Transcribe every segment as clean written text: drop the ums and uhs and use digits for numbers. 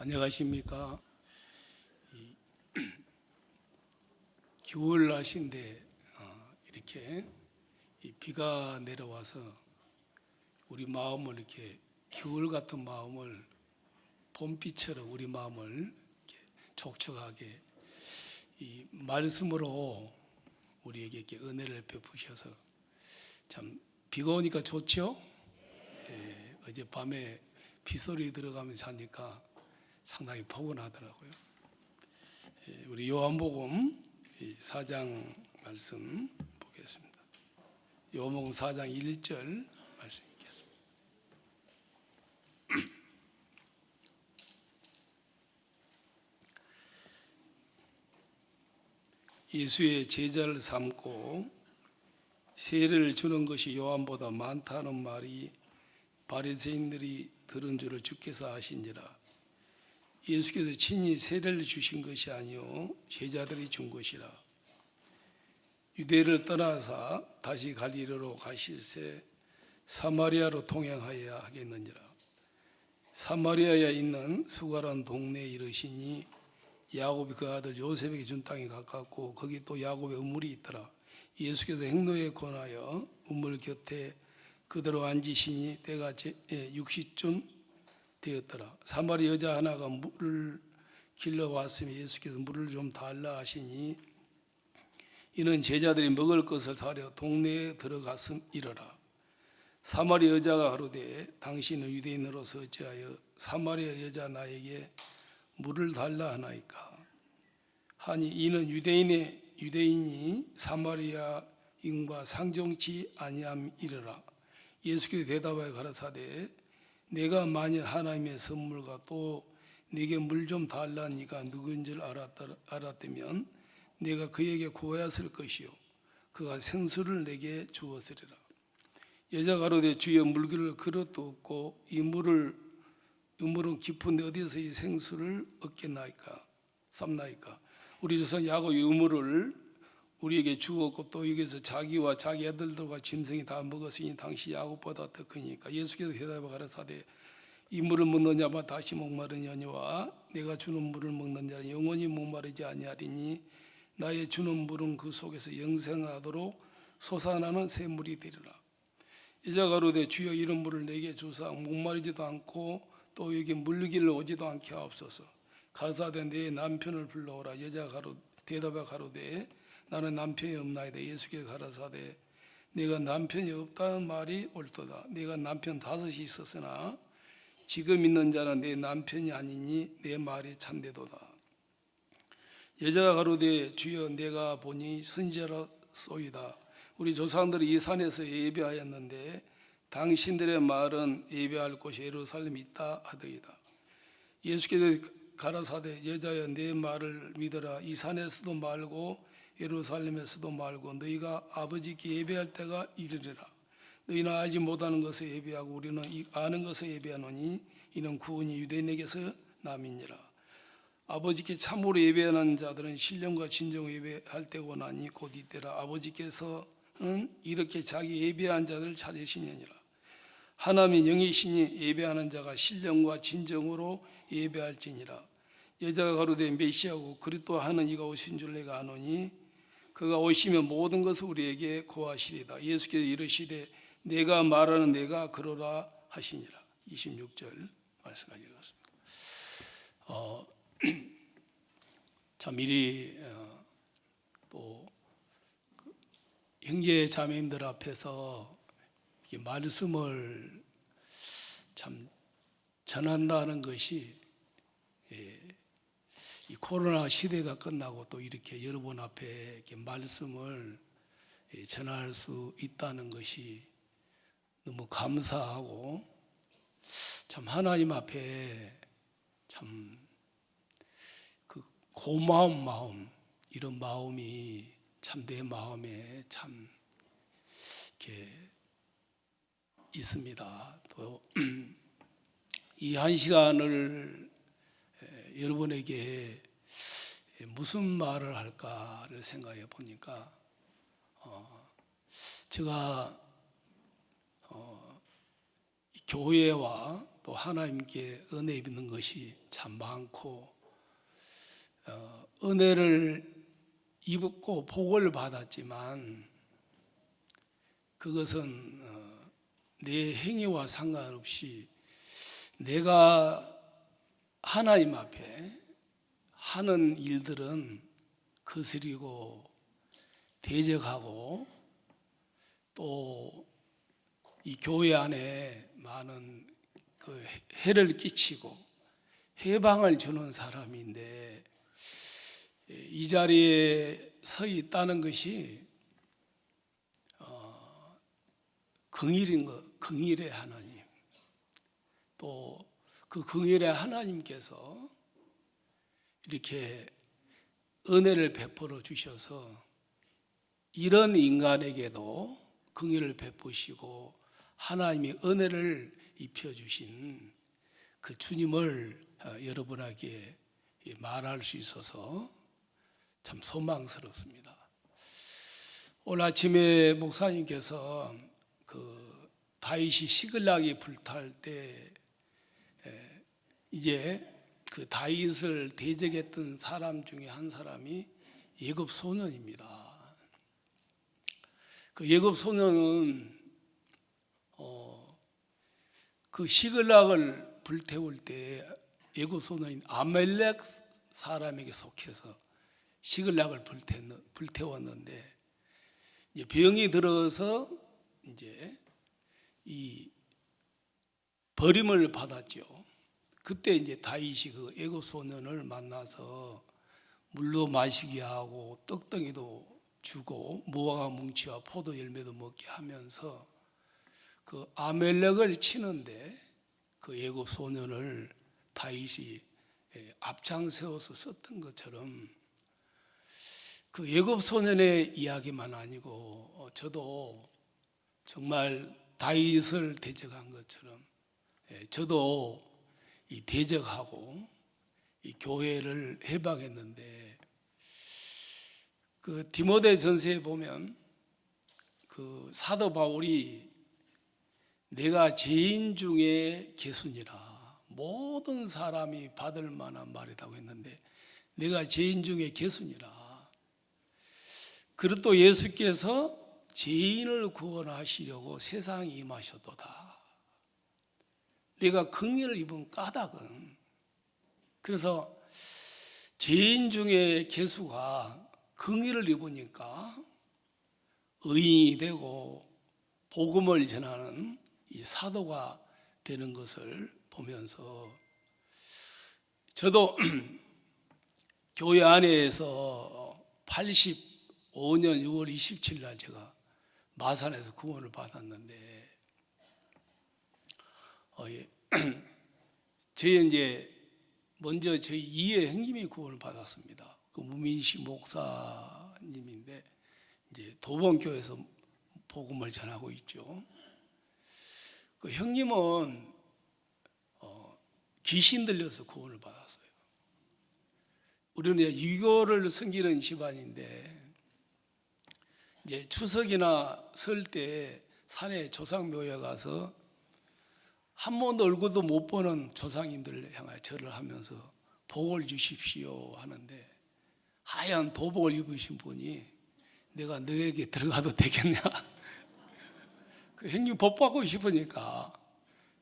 안녕하십니까. 겨울 날씨인데 이렇게 비가 내려와서 우리 마음을 이렇게 겨울 같은 마음을 봄비처럼 우리 마음을 이렇게 촉촉하게 이 말씀으로 우리에게 이렇게 은혜를 베푸셔서 참 비가 오니까 좋죠. 어젯밤에 빗소리 들어가면서 자니까 상당히 포근하더라고요. 우리 요한복음 4장 말씀 보겠습니다. 요한복음 4장 1절 말씀 읽겠습니다. 예수의 제자를 삼고 세례를 주는 것이 요한보다 많다는 말이 바리새인들이 들은 줄을 주께서 아신지라. 예수께서 친히 세례를 주신 것이 아니요 제자들이 준 것이라. 유대를 떠나사 다시 갈릴리로 가실새 사마리아로 통행하여야 하겠느니라. 사마리아에 있는 수가라는 동네에 이르시니 야곱이 그 아들 요셉에게 준 땅이 가깝고 거기 또 야곱의 우물이 있더라. 예수께서 행로에 권하여 우물 곁에 그대로 앉으시니 때가 6시쯤 되었더라. 사마리 여자 하나가 물을 길러 왔으니 예수께서 물을 좀 달라 하시니 이는 제자들이 먹을 것을 사려 동네에 들어갔음이러라. 사마리 여자가 가로되 당신은 유대인으로서 어찌하여 사마리아 여자 나에게 물을 달라 하나이까 하니 이는 유대인이 사마리아인과 상종치 아니함이러라. 예수께서 대답하여 가라사대 내가 만일 하나님의 선물과 또 네게 물 좀 달라 네가 누구인 줄 알았다면 내가 그에게 구하였을 것이요 그가 생수를 내게 주었으리라. 여자가 가로되 주여 물기를 그릇도 없고 이 물은 깊은데 어디서 이 생수를 얻겠나이까 삼나이까. 우리 조상 야곱이 우물을 우리에게 주었고 또 여기서 자기와 자기 아들들과 짐승이 다 먹었으니 당시 야곱보다 더 크니까. 예수께서 대답하여 가라사대 이 물을 먹는 자만 다시 목마르냐니와 내가 주는 물을 먹는 자는 영원히 목마르지 아니하리니 나의 주는 물은 그 속에서 영생하도록 솟아나는 새 물이 되리라. 여자가 가로되 주여 이런 물을 내게 주사 목마르지도 않고 또 여기 물길을 오지도 않게 하옵소서. 가라사대 내 남편을 불러오라. 여자가 대답하여 가로되 나는 남편이 없나이다. 예수께서 가라사대 내가 남편이 없다는 말이 옳도다. 내가 남편 5이 있었으나 지금 있는 자는 내 남편이 아니니 내 말이 참되도다. 여자가 가로되 주여 내가 보니 선지자로소이다. 우리 조상들이 이 산에서 예배하였는데 당신들의 말은 예배할 곳이 예루살렘에 있다 하더이다. 예수께서 가라사대 여자여 내 말을 믿어라. 이 산에서도 말고 예루살렘에서도 말고 너희가 아버지께 예배할 때가 이르리라. 너희는 알지 못하는 것을 예배하고 우리는 아는 것을 예배하노니 이는 구원이 유대인에게서 남이니라. 아버지께 참으로 예배하는 자들은 신령과 진정으로 예배할 때고 나니 곧 이때라. 아버지께서는 이렇게 자기 예배한 자들을 찾으시느니라. 하나님이 영이시니 예배하는 자가 신령과 진정으로 예배할지니라. 여자가 가로되 메시아고 그리스도 하는 이가 오신 줄 내가 아노니 그가 오시면 모든 것을 우리에게 고하시리다. 예수께서 이르시되 내가 말하는 내가 그러라 하시니라. 26절 말씀까지 읽었습니다. 참 미리 또 형제 자매님들 앞에서 말씀을 참 전한다는 것이 이 코로나 시대가 끝나고 또 이렇게 여러분 앞에 이렇게 말씀을 전할 수 있다는 것이 너무 감사하고 참 하나님 앞에 참 그 고마운 마음 이런 마음이 참 내 마음에 참 이렇게 있습니다. 또 이 한 시간을 여러분에게 무슨 말을 할까를 생각해 보니까 제가 교회와 또 하나님께 은혜 입는 것이 참 많고, 은혜를 입고 복을 받았지만 그것은 내 행위와 상관없이 내가 하나님 앞에 하는 일들은 거스리고 대적하고 또 이 교회 안에 많은 그 해를 끼치고 해방을 주는 사람인데, 이 자리에 서 있다는 것이 긍일인 것, 긍일의 하나님, 또 그 긍일의 하나님께서 이렇게 은혜를 베풀어 주셔서 이런 인간에게도 긍휼을 베푸시고 하나님이 은혜를 입혀 주신 그 주님을 여러분에게 말할 수 있어서 참 소망스럽습니다. 오늘 아침에 목사님께서 그 다윗이 시글락이 불탈 때 이제 그 다윗을 대적했던 사람 중에 한 사람이 예굽 소년입니다. 그 예굽 소년은 그 시글락을 불태울 때 예굽 소년인 아멜렉 사람에게 속해서 시글락을 불태웠는데, 이제 병이 들어서 이제 이 버림을 받았죠. 그때 이제 다윗이 그 애굽 소년을 만나서 물도 마시게 하고 떡덩이도 주고 무화과 뭉치와 포도 열매도 먹게 하면서 그 아멜렉을 치는데 그 애굽 소년을 다윗이 앞장세워서 썼던 것처럼, 그 애굽 소년의 이야기만 아니고 저도 정말 다윗을 대적한 것처럼 저도 이 대적하고 이 교회를 해방했는데, 그 디모데 전서에 보면 그 사도 바울이 내가 죄인 중에 개순이라, 모든 사람이 받을 만한 말이라고 했는데 내가 죄인 중에 개순이라. 그리고 또 예수께서 죄인을 구원하시려고 세상에 임하셨도다. 내가 긍휼을 입은 까닭은, 그래서 죄인 중에 개수가 긍휼을 입으니까 의인이 되고 복음을 전하는 이 사도가 되는 것을 보면서 저도 교회 안에서 85년 6월 27일 날 제가 마산에서 구원을 받았는데, 저희 이제 먼저 저희 이해 형님이 구원을 받았습니다. 그 무민식 목사님인데 이제 도봉교에서 복음을 전하고 있죠. 그 형님은 귀신 들려서 구원을 받았어요. 우리는 이제 유교를 섬기는 집안인데 이제 추석이나 설 때 산에 조상묘에 가서 한 번도 얼굴도 못 보는 조상님들 향하여 절을 하면서 복을 주십시오 하는데, 하얀 도복을 입으신 분이 내가 너에게 들어가도 되겠냐? 그 형님 복 받고 싶으니까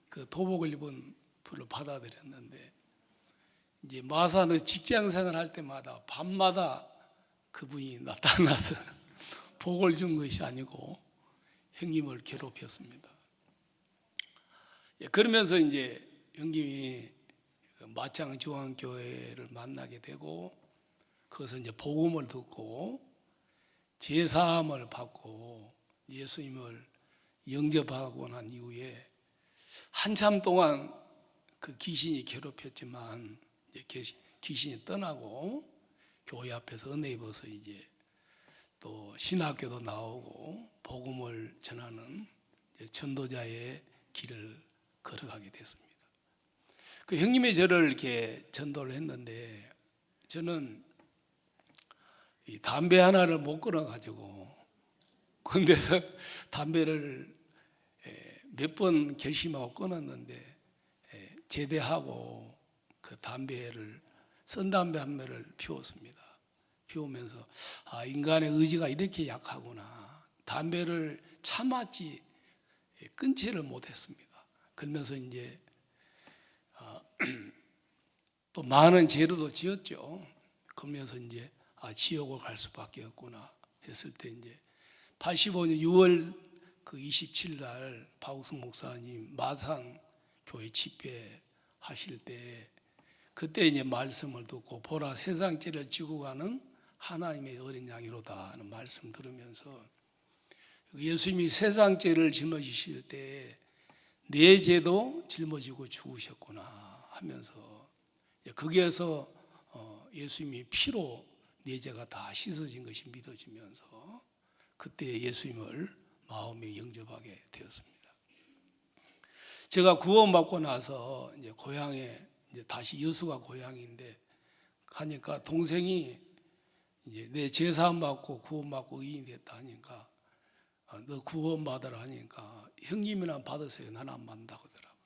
그 도복을 입은 분을 받아들였는데, 이제 마산의 직장 생활할 때마다 밤마다 그분이 나타나서 복을 준 것이 아니고 형님을 괴롭혔습니다. 그러면서 이제 형님이 마창 중앙교회를 만나게 되고 거기서 이제 복음을 듣고 제사함을 받고 예수님을 영접하고 난 이후에 한참 동안 그 귀신이 괴롭혔지만 이제 귀신이 떠나고 교회 앞에서 은혜 입어서 이제 또 신학교도 나오고 복음을 전하는 전도자의 길을 걸어가게 됐습니다. 그 형님이 저를 이렇게 전도를 했는데, 저는 이 담배 하나를 못 끊어가지고 군대에서 담배를 몇 번 결심하고 끊었는데 제대하고 그 선담배 한 매를 피웠습니다. 피우면서 인간의 의지가 이렇게 약하구나. 담배를 참았지 끊지를 못했습니다. 그러면서 이제 또 많은 죄를 지었죠. 그러면서 이제 지옥을 갈 수밖에 없구나 했을 때 이제 85년 6월 그 27일 날 박욱순 목사님 마산 교회 집회 하실 때 그때 이제 말씀을 듣고 보라 세상 죄를 지고 가는 하나님의 어린 양이로다 하는 말씀 들으면서 예수님이 세상 죄를 짊어지실 때 내 죄도 짊어지고 죽으셨구나 하면서 거기에서 예수님이 피로 내 죄가 다 씻어진 것이 믿어지면서 그때 예수님을 마음에 영접하게 되었습니다. 제가 구원받고 나서 이제 고향에 이제 다시 여수가 고향인데 하니까 동생이 이제 내 제사함 받고 구원받고 의인이 됐다 하니까 너 구원받으라 하니까 형님이나 받으세요. 나는 안 받는다고 하더라고요.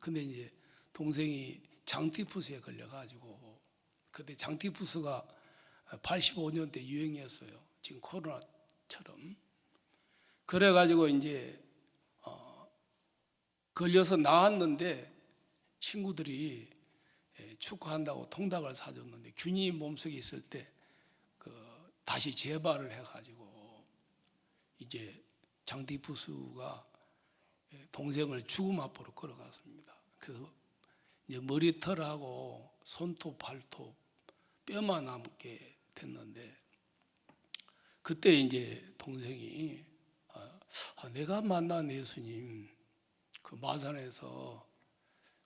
근데 이제 동생이 장티푸스에 걸려가지고 그때 장티푸스가 85년대 유행이었어요. 지금 코로나처럼. 그래가지고 이제 걸려서 나왔는데 친구들이 축구한다고 통닭을 사줬는데 균이 몸속에 있을 때 다시 재발을 해가지고 이제 장티푸스가 동생을 죽음 앞으로 걸어갔습니다. 그래서 이제 머리털하고 손톱, 발톱, 뼈만 남게 됐는데 그때 이제 동생이 내가 만난 예수님, 그 마산에서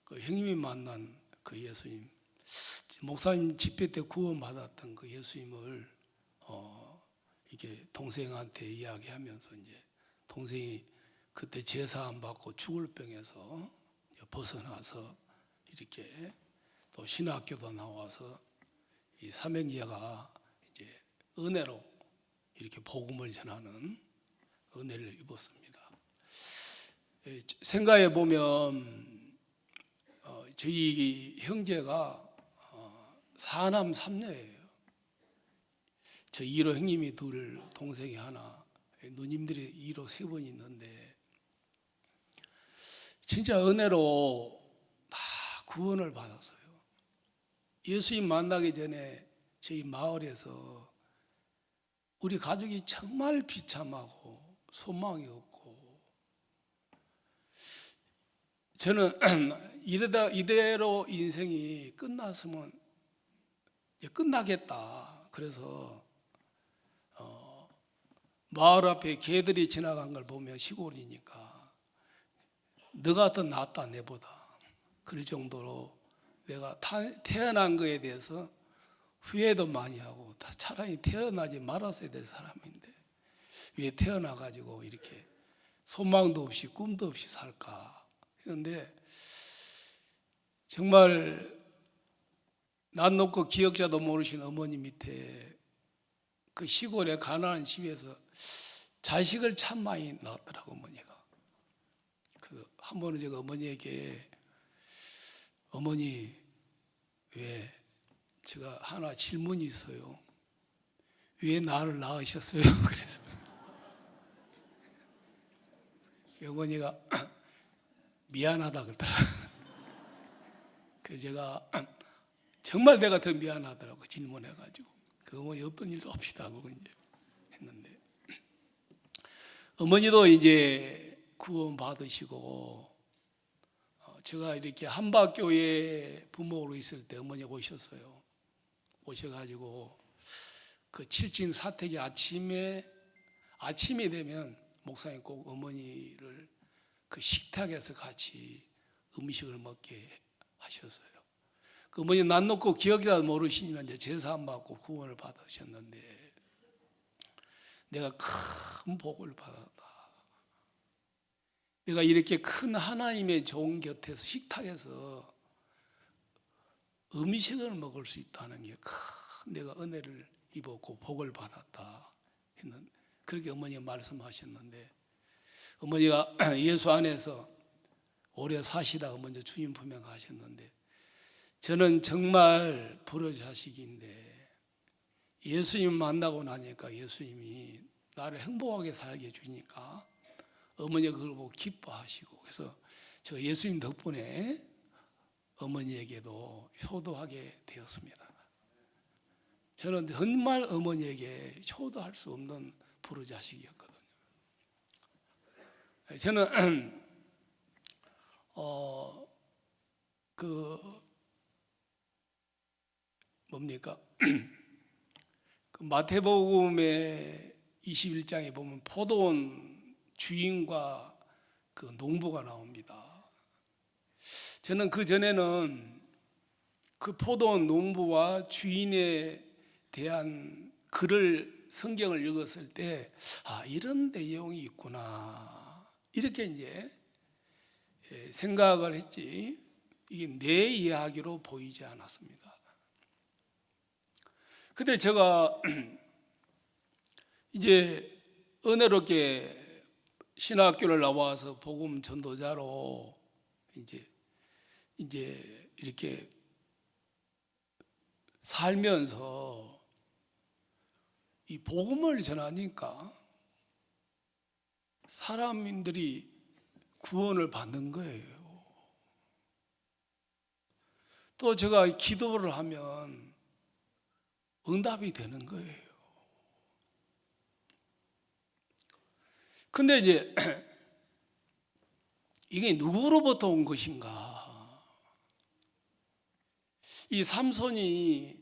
그 형님이 만난 그 예수님, 목사님 집회 때 구원받았던 그 예수님을 이게 동생한테 이야기하면서 이제 동생이 그때 제사 안 받고 죽을 병에서 벗어나서 이렇게 또 신학교도 나와서 이 삼형제가 이제 은혜로 이렇게 복음을 전하는 은혜를 입었습니다. 생각해 보면 저희 형제가 사남 삼녀예요. 저 1호 형님이 둘, 동생이 하나, 누님들이 1호 3분 있는데 진짜 은혜로 다 구원을 받았어요. 예수님 만나기 전에 저희 마을에서 우리 가족이 정말 비참하고 소망이 없고 저는 이대로 인생이 끝났으면 끝나겠다. 그래서 마을 앞에 개들이 지나간 걸 보면 시골이니까 너가 더 낫다 내보다 그럴 정도로 내가 태어난 거에 대해서 후회도 많이 하고 차라리 태어나지 말았어야 될 사람인데 왜 태어나가지고 이렇게 소망도 없이 꿈도 없이 살까 했는데 정말 낯 높고 기억자도 모르신 어머니 밑에 그 시골의 가난한 집에서 자식을 참 많이 낳았더라고 어머니가. 한 번은 제가 어머니에게 어머니 왜 제가 하나 질문이 있어요. 왜 나를 낳으셨어요? 그래서 어머니가 미안하다 그러더라고요. 그래서 제가 정말 내가 더 미안하더라고 질문해가지고 그 어머니 어떤 일도 없이다 하고 이제 했는데 어머니도 이제 구원 받으시고 제가 이렇게 한박교회 부목으로 있을 때 어머니가 오셨어요. 오셔가지고 그 7층 사택이 아침이 되면 목사님 꼭 어머니를 그 식탁에서 같이 음식을 먹게 하셨어요. 그 어머니 낯 놓고 기억자도 모르시니까 이제 제사 안 받고 구원을 받으셨는데 내가 큰 복을 받았다. 내가 이렇게 큰 하나님의 종 곁에서 식탁에서 음식을 먹을 수 있다는 게 큰 내가 은혜를 입었고 복을 받았다 했는 그렇게 어머니가 말씀하셨는데 어머니가 예수 안에서 오래 사시다가 먼저 주님 품에 가셨는데, 저는 정말 불효자식인데 예수님 만나고 나니까 예수님이 나를 행복하게 살게 해주니까 어머니가 그걸 보고 기뻐하시고, 그래서 제가 예수님 덕분에 어머니에게도 효도하게 되었습니다. 저는 정말 어머니에게 효도할 수 없는 불효자식이었거든요. 저는 그 마태복음의 21장에 보면 포도원 주인과 그 농부가 나옵니다. 저는 그 전에는 그 포도원 농부와 주인에 대한 글을 성경을 읽었을 때, 이런 내용이 있구나, 이렇게 이제 생각을 했지, 이게 내 이야기로 보이지 않았습니다. 근데 제가 이제 은혜롭게 신학교를 나와서 복음 전도자로 이제 이렇게 살면서 이 복음을 전하니까 사람들이 구원을 받는 거예요. 또 제가 기도를 하면 응답이 되는 거예요. 근데 이제 이게 누구로부터 온 것인가? 이 삼손이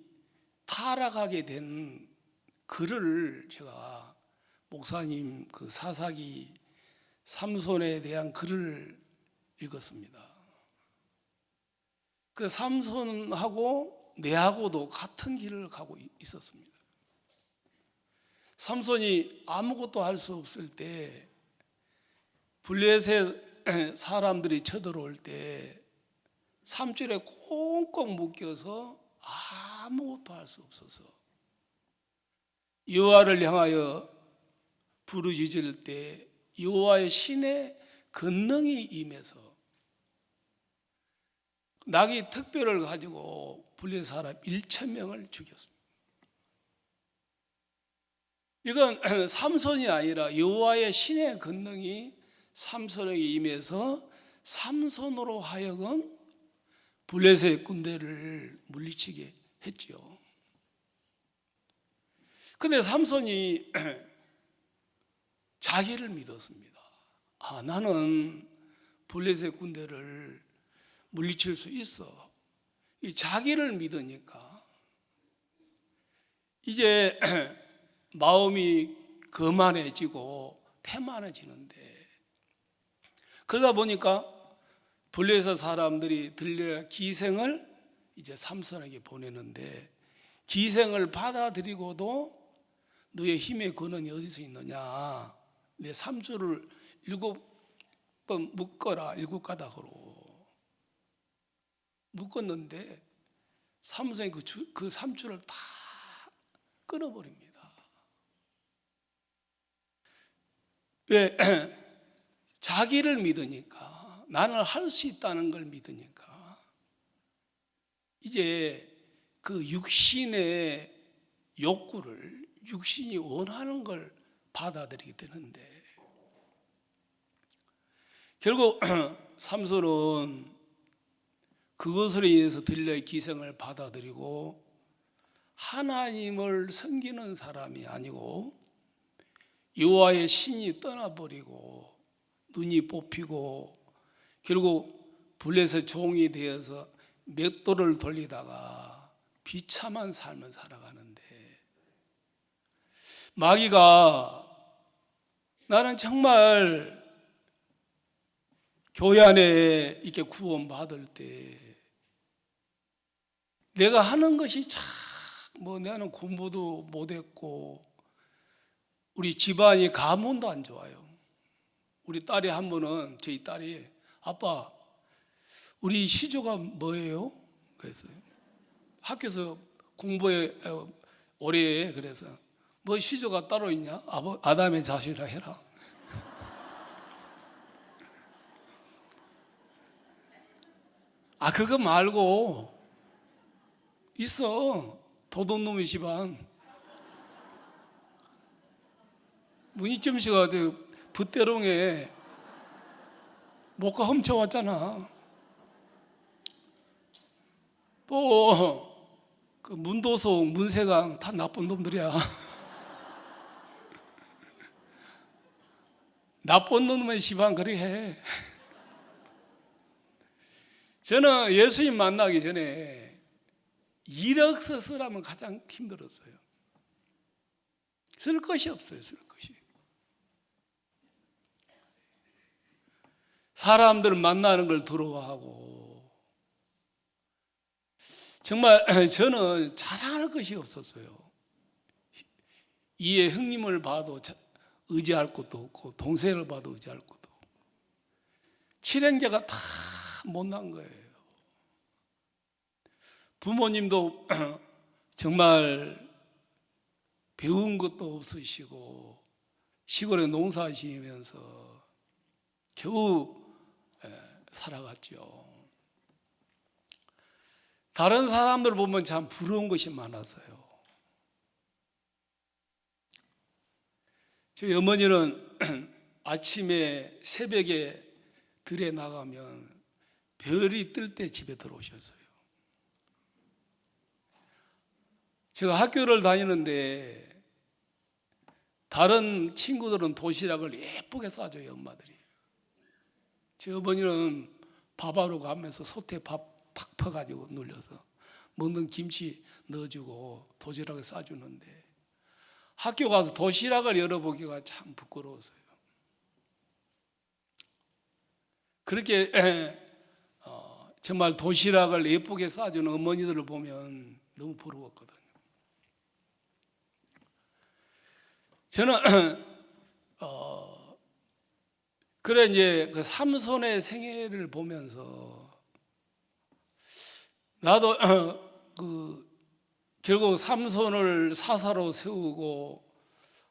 타락하게 된 글을 제가 목사님 그 사사기 삼손에 대한 글을 읽었습니다. 그 삼손하고 내하고도 같은 길을 가고 있었습니다. 삼손이 아무것도 할 수 없을 때, 블레셋 사람들이 쳐들어올 때 삼줄에 꽁꽁 묶여서 아무것도 할 수 없어서 여호와를 향하여 부르짖을 때 여호와의 신의 권능이 임해서 나귀 특별을 가지고 블레셋 사람 1,000명을 죽였습니다. 이건 삼손이 아니라 여호와의 신의 권능이 삼손에게 임해서 삼손으로 하여금 블레셋 군대를 물리치게 했지요. 근데 삼손이 자기를 믿었습니다. 나는 블레셋 군대를 물리칠 수 있어. 이 자기를 믿으니까 이제 마음이 거만해지고 태만해지는데, 그러다 보니까 블레셋 사람들이 들려 기생을 이제 삼손에게 보내는데, 기생을 받아들이고도 너의 힘의 근원이 어디서 있느냐, 내 삼줄을 7번 묶어라, 7가닥으로 묶었는데 삼손이 그 삼줄을 다 끊어버립니다. 왜? 자기를 믿으니까, 나는 할 수 있다는 걸 믿으니까 이제 그 육신의 욕구를, 육신이 원하는 걸 받아들이게 되는데, 결국 삼손은 그것으로 인해서 들려의 기생을 받아들이고 하나님을 섬기는 사람이 아니고 여호와의 신이 떠나버리고 눈이 뽑히고 결국 블레셋 종이 되어서 맷돌을 돌리다가 비참한 삶을 살아가는데, 마귀가 나는 정말 교회 안에 이렇게 구원받을 때 내가 하는 것이 나는 공부도 못했고 우리 집안이 가문도 안 좋아요. 우리 딸이 한 번은, 저희 딸이 아빠 우리 시조가 뭐예요? 그랬어요. 학교에서 공부에 오래 해. 그래서 뭐 시조가 따로 있냐? 아담의 자식이라 해라. 그거 말고 있어. 도둑놈의 집안. 문희점 씨가 붓대롱에 목가 훔쳐왔잖아. 또 그 문도성, 문세강 다 나쁜 놈들이야. 나쁜 놈의 집안 그리 해. 저는 예수님 만나기 전에 이력서 쓰라면 가장 힘들었어요. 쓸 것이 없어요. 쓸 것이. 사람들 만나는 걸 두려워하고, 정말 저는 자랑할 것이 없었어요. 이에 형님을 봐도 의지할 것도 없고, 동생을 봐도 의지할 것도 없고, 칠행자가 다 못난 거예요. 부모님도 정말 배운 것도 없으시고 시골에 농사지으면서 겨우 살아갔죠. 다른 사람들 보면 참 부러운 것이 많았어요. 저희 어머니는 아침에 새벽에 들에 나가면 별이 뜰 때 집에 들어오셨어요. 제가 학교를 다니는데 다른 친구들은 도시락을 예쁘게 싸줘요, 엄마들이. 제 어머니는 밥하러 가면서 솥에 밥 팍 퍼가지고 눌려서 먹는 김치 넣어주고 도시락을 싸주는데, 학교 가서 도시락을 열어보기가 참 부끄러웠어요. 그렇게 정말 도시락을 예쁘게 싸주는 어머니들을 보면 너무 부러웠거든요. 저는 그래 이제 그 삼손의 생애를 보면서 나도 결국 삼손을 사사로 세우고,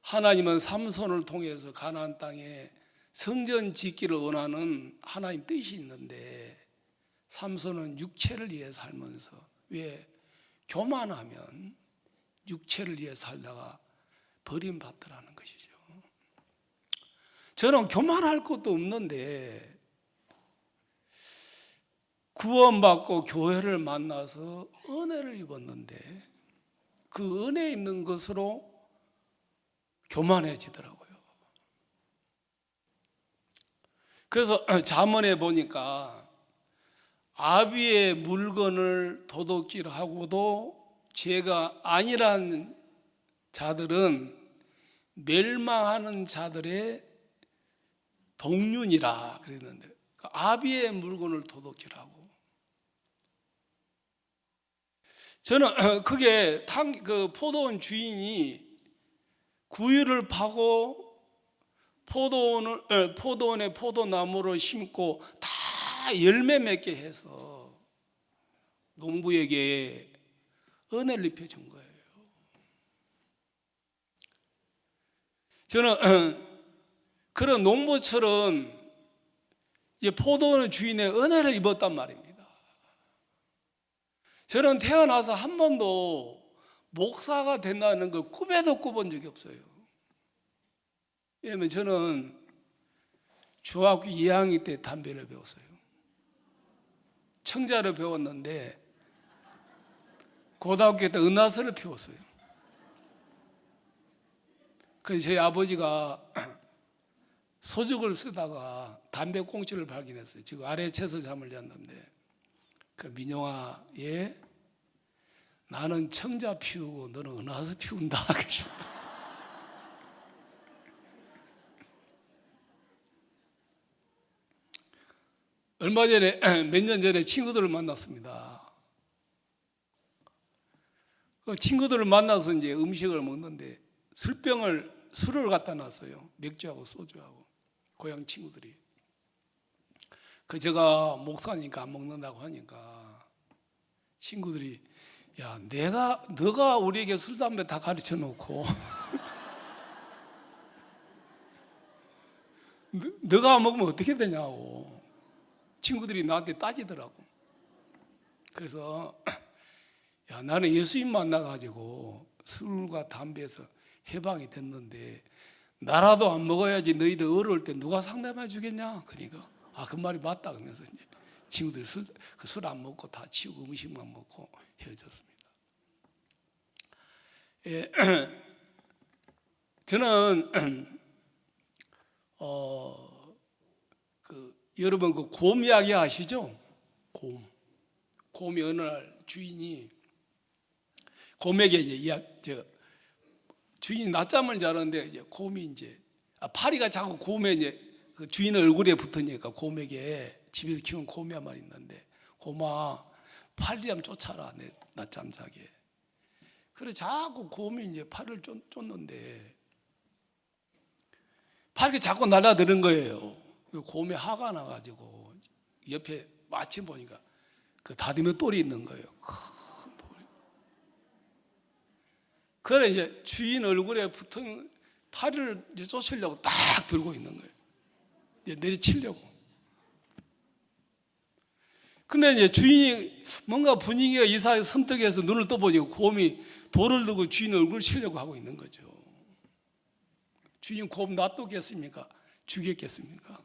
하나님은 삼손을 통해서 가나안 땅에 성전 짓기를 원하는 하나님 뜻이 있는데, 삼손은 육체를 위해 살면서, 왜? 교만하면 육체를 위해 살다가 버림받더라는 것이죠. 저는 교만할 것도 없는데 구원받고 교회를 만나서 은혜를 입었는데 그 은혜 있는 것으로 교만해지더라고요. 그래서 잠언에 보니까 아비의 물건을 도둑질하고도 죄가 아니란 자들은 멸망하는 자들의 동륜이라 그랬는데, 아비의 물건을 도둑질하고, 저는 그게 그 포도원 주인이 구유를 파고 포도원에 포도나무를 심고 다 열매 맺게 해서 농부에게 은혜를 입혀준 거예요. 저는 그런 농부처럼 이제 포도원 주인의 은혜를 입었단 말입니다. 저는 태어나서 한 번도 목사가 된다는 걸 꿈에도 꿔본 적이 없어요. 왜냐하면 저는 중학교 2학년 때 담배를 배웠어요. 청자를 배웠는데 고등학교 때 은하수를 피웠어요. 그래서 저희 아버지가 소죽을 쓰다가 담배 꽁초를 발견했어요. 지금 아래 채서 잠을 잤는데, 그 민영아, 얘 나는 청자 피우고 너는 은하수 피운다. 얼마 전에, 몇 년 전에 친구들을 만났습니다. 그 친구들을 만나서 이제 음식을 먹는데 술을 갖다 놨어요. 맥주하고 소주하고, 고향 친구들이. 그 제가 목사니까 안 먹는다고 하니까 친구들이, 야, 너가 우리에게 술 담배 다 가르쳐 놓고 너가 안 먹으면 어떻게 되냐고 친구들이 나한테 따지더라고. 그래서 야, 나는 예수님 만나가지고 술과 담배에서 해방이 됐는데 나라도 안 먹어야지 너희들 어려울 때 누가 상담해 주겠냐? 그러니까 그 말이 맞다 그러면서 이제 친구들이 술 안 먹고 다 치우고 음식만 먹고 헤어졌습니다. 예, 저는 여러분 그 곰 이야기 아시죠? 곰이 어느 날 주인이 곰에게 이제 주인이 낮잠을 자는데 이제 곰이 이제 파리가 자꾸 곰에 이제 그 주인 얼굴에 붙으니까 곰에게 집에서 키운 곰이 한 마리 있는데 곰아 파리 좀 쫓아라 내 낮잠 자게. 그래 자꾸 곰이 이제 파리를 쫓는데 파리가 자꾸 날아드는 거예요. 곰이 화가 나가지고 옆에 마침 보니까 그 다듬이 똘이 있는 거예요. 큰 돌이. 그래 이제 주인 얼굴에 붙은 파리를 이제 쫓으려고 딱 들고 있는 거예요. 이제 내리치려고. 근데 이제 주인이 뭔가 분위기가 이상하게 섬뜩해서 눈을 떠보니 곰이 돌을 들고 주인 얼굴을 치려고 하고 있는 거죠. 주인 곰 놔두겠습니까? 죽였겠습니까?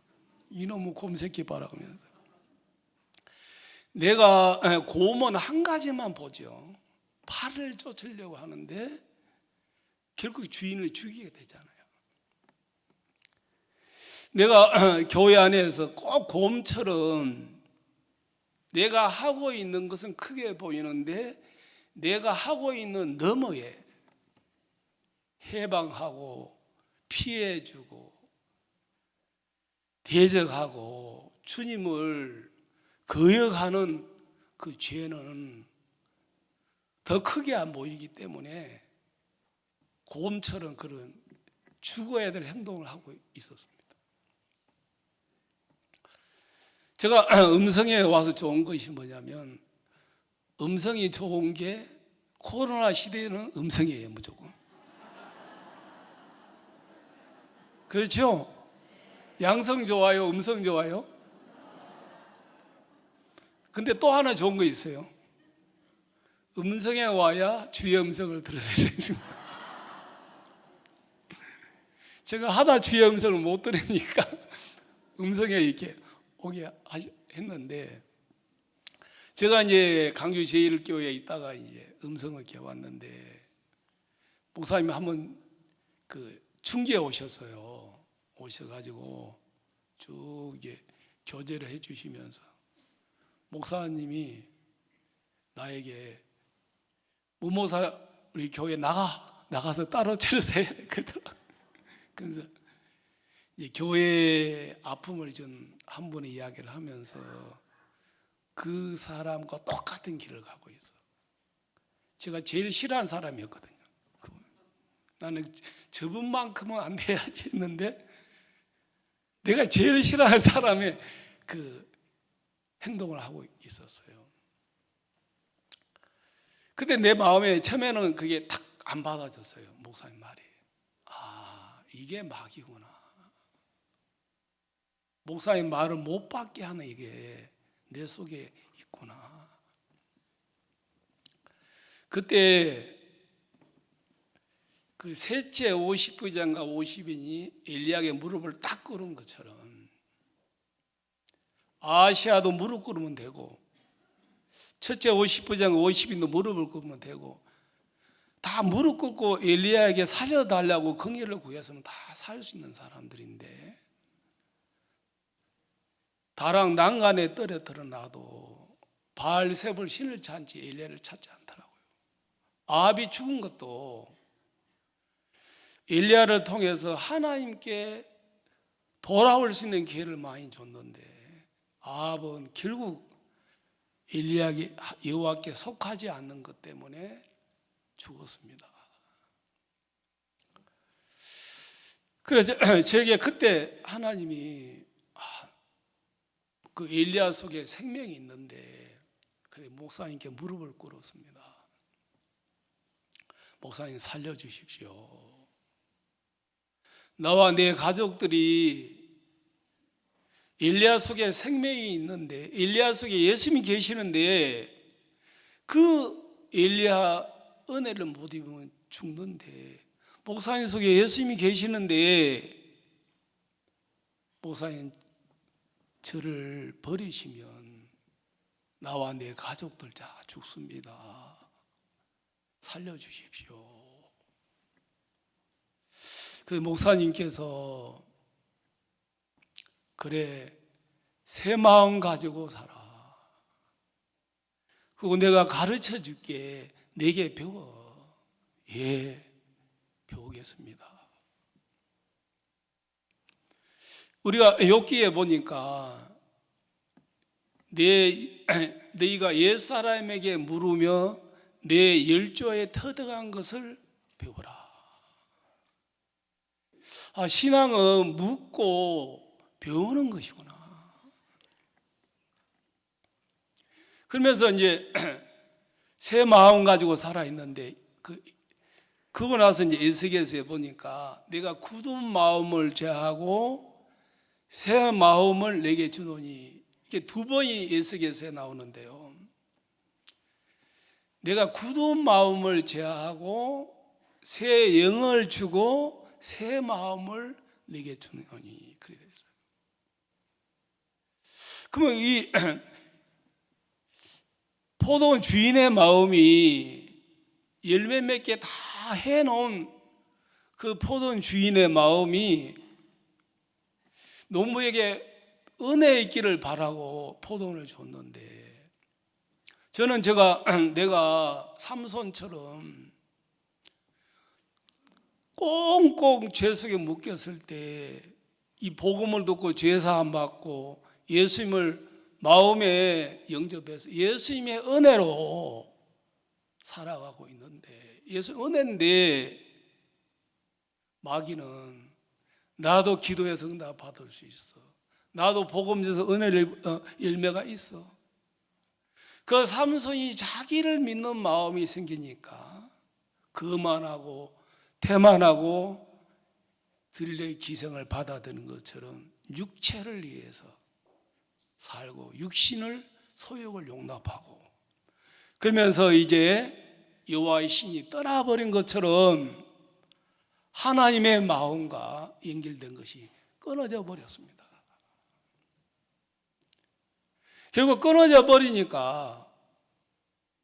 이놈의 곰 새끼 봐라 그러면서. 내가 곰은 한 가지만 보죠. 파를 쫓으려고 하는데 결국 주인을 죽이게 되잖아요. 내가 교회 안에서 꼭 곰처럼 내가 하고 있는 것은 크게 보이는데 내가 하고 있는 너머에 해방하고 피해주고 대적하고 주님을 거역하는 그 죄는 더 크게 안 보이기 때문에 곰처럼 그런 죽어야 될 행동을 하고 있었습니다. 제가 음성에 와서 좋은 것이 뭐냐면 음성이 좋은 게 코로나 시대에는 음성이에요 무조건. 그렇죠? 양성 좋아요? 음성 좋아요? 근데 또 하나 좋은 거 있어요. 음성에 와야 주의 음성을 들을 수 있습니다. 제가 하다 주의 음성을 못 들으니까 음성에 이렇게 오게 했는데 제가 이제 강주 제1교회에 있다가 이제 음성을 깨웠는데 목사님이 한번 그 충주에 오셨어요. 오셔가지고 쭉 이게 교제를 해주시면서 목사님이 나에게 무모사 우리 교회 나가서 따로 차려서 그러더라고요. 그래서 이제 교회 아픔을 준 한 분의 이야기를 하면서 그 사람과 똑같은 길을 가고 있어. 제가 제일 싫어하는 사람이었거든요. 나는 저분만큼은 안 돼야지 했는데 내가 제일 싫어하는 사람의 그 행동을 하고 있었어요. 근데 내 마음에 처음에는 그게 탁 안 받아졌어요. 목사님 말이. 이게 마귀구나. 목사님 말을 못 받게 하는 이게 내 속에 있구나. 그때 그 셋째 50부장과 50인이 엘리야에게 무릎을 딱 꿇은 것처럼 아시아도 무릎 꿇으면 되고 첫째 50부장 50인도 무릎을 꿇으면 되고 다 무릎 꿇고 엘리야에게 살려달라고 긍휼을 구했으면 다 살 수 있는 사람들인데 다락 난간에 떨어뜨려 놔도 바알세불 신을 찾지 엘리야를 찾지 않더라고요. 아합이 죽은 것도 엘리야를 통해서 하나님께 돌아올 수 있는 기회를 많이 줬는데 아합은 결국 엘리야에게 여호와께 속하지 않는 것 때문에 죽었습니다. 그래서 저에게 그때 하나님이 그 엘리야 속에 생명이 있는데 목사님께 무릎을 꿇었습니다. 목사님 살려주십시오. 나와 내 가족들이 엘리야 속에 생명이 있는데 엘리야 속에 예수님이 계시는데 그 엘리야 은혜를 못 입으면 죽는데, 목사님 속에 예수님이 계시는데 목사님 저를 버리시면 나와 내 가족들 다 죽습니다. 살려주십시오. 그 목사님께서 그래, 새 마음 가지고 살아. 그리고 내가 가르쳐 줄게. 내게 배워. 예, 배우겠습니다. 우리가 욥기에 보니까 너희가 옛사람에게 물으며 내 열조에 터득한 것을 배우라. 신앙은 묻고 배우는 것이구나. 그러면서 이제 새 마음 가지고 살아있는데, 그러고 나서 이제 에스겔서에 보니까 내가 굳은 마음을 제하고 새 마음을 내게 주노니, 이게 두 번이 에스겔서에 나오는데요. 내가 굳은 마음을 제하고 새 영을 주고 새 마음을 내게 주노니, 그래 됐어요. 그러면 이 포도원 주인의 마음이 열매 맺게 다 해놓은 그 포도원 주인의 마음이 농부에게 은혜 있기를 바라고 포도원을 줬는데, 저는 내가 삼손처럼 꽁꽁 죄 속에 묶였을 때 이 복음을 듣고 죄사함 받고 예수님을 마음에 영접해서 예수님의 은혜로 살아가고 있는데, 예수 은혜인데 마귀는 나도 기도해서 응답 받을 수 있어, 나도 복음 줘서 은혜를 열매가 있어. 그 삼손이 자기를 믿는 마음이 생기니까 거만하고 태만하고 들레의 기생을 받아들이는 것처럼 육체를 위해서 살고 육신을 소욕을 용납하고, 그러면서 이제 여호와의 신이 떠나버린 것처럼 하나님의 마음과 연결된 것이 끊어져 버렸습니다. 결국 끊어져 버리니까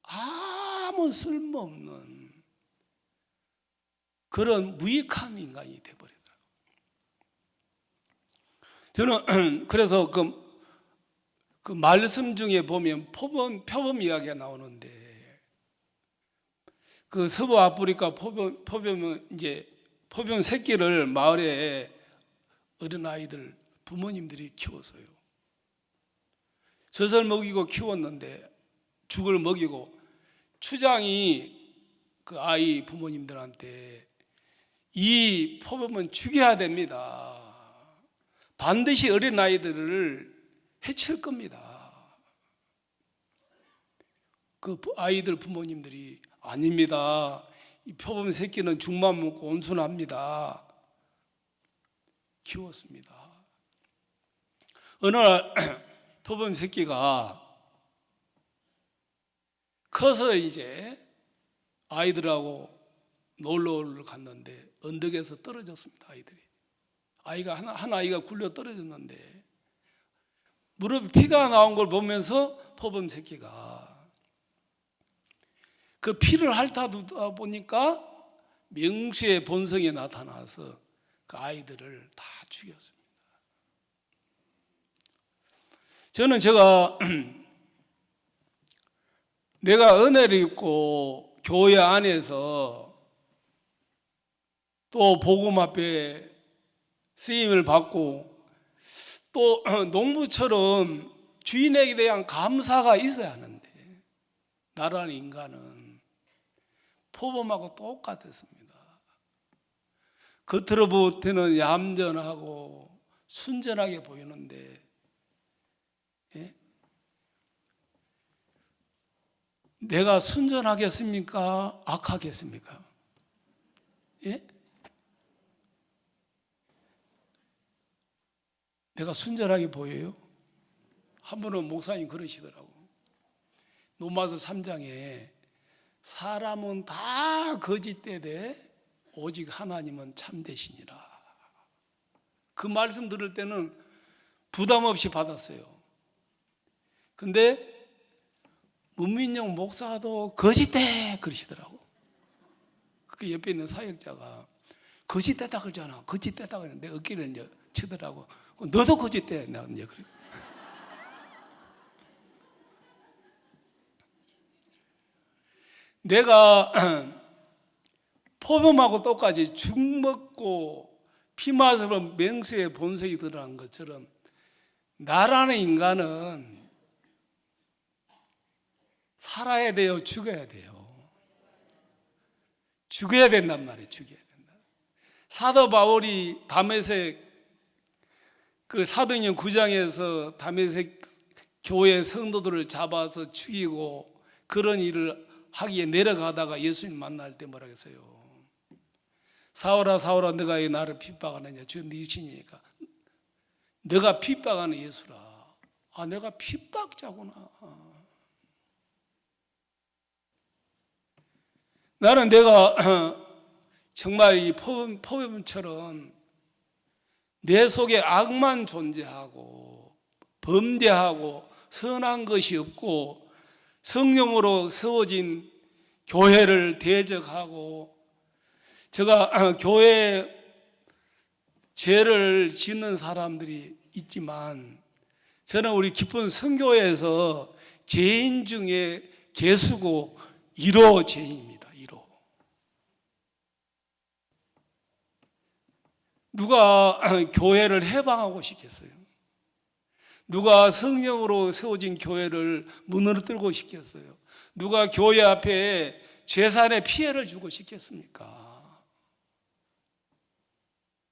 아무 쓸모없는 그런 무익한 인간이 되어버리더라고요. 저는 그래서 그 말씀 중에 보면 표범 이야기가 나오는데, 그 서부 아프리카 표범은 이제 포병 새끼를 마을에 어린아이들 부모님들이 키웠어요. 젖을 먹이고 키웠는데 죽을 먹이고, 추장이 그 아이 부모님들한테 이 포범은 죽여야 됩니다. 반드시 어린아이들을 해칠 겁니다. 그 아이들 부모님들이 아닙니다. 이 표범 새끼는 죽만 먹고 온순합니다. 키웠습니다. 어느 날 표범 새끼가 커서 이제 아이들하고 놀러를 갔는데 언덕에서 떨어졌습니다. 한 아이가 굴려 떨어졌는데 무릎에 피가 나온 걸 보면서 표범 새끼가 그 피를 핥아두다 보니까 명수의 본성이 나타나서 그 아이들을 다 죽였습니다. 저는 내가 은혜를 입고 교회 안에서 또 복음 앞에 쓰임을 받고 또 농부처럼 주인에게 대한 감사가 있어야 하는데, 나라는 인간은 포범하고 똑같았습니다. 겉으로 볼 때는 얌전하고 순전하게 보이는데, 예? 내가 순전하겠습니까? 악하겠습니까? 예? 내가 순전하게 보여요? 한 분은 목사님 그러시더라고. 로마서 3장에 사람은 다 거짓되되 오직 하나님은 참되시니라. 그 말씀 들을 때는 부담 없이 받았어요. 근데 문민영 목사도 거짓돼 그러시더라고. 그 옆에 있는 사역자가 거짓되다 그러잖아. 거짓되다 그러는데 어깨를 이제 치더라고. 너도 거짓돼. 내가 이제 그래. 내가 포범하고 똑같이 죽 먹고 피 마시면 맹수의 본색이 드러난 것처럼 나라는 인간은 살아야 돼요, 죽어야 돼요. 죽어야 된단 말이에요. 죽어야 된다. 사도 바울이 다메섹 그 사도행전 9장에서 다메섹 교회 성도들을 잡아서 죽이고 그런 일을 하기에 내려가다가 예수님 만날 때 뭐라 했어요? 사울아 사울아 너가 왜 나를 핍박하느냐? 주님 네 신이니까 너가 핍박하는 예수라. 아 내가 핍박자구나. 나는 내가 정말 이 포범처럼 내 속에 악만 존재하고 범죄하고 선한 것이 없고 성령으로 세워진 교회를 대적하고 제가 교회 죄를 짓는 사람들이 있지만 저는 우리 기쁜 선교회에서 죄인 중에 개수고 1호 죄인입니다. 1호. 누가 교회를 해방하고 싶겠어요? 누가 성령으로 세워진 교회를 무너뜨리고 싶겠어요? 누가 교회 앞에 재산에 피해를 주고 싶겠습니까?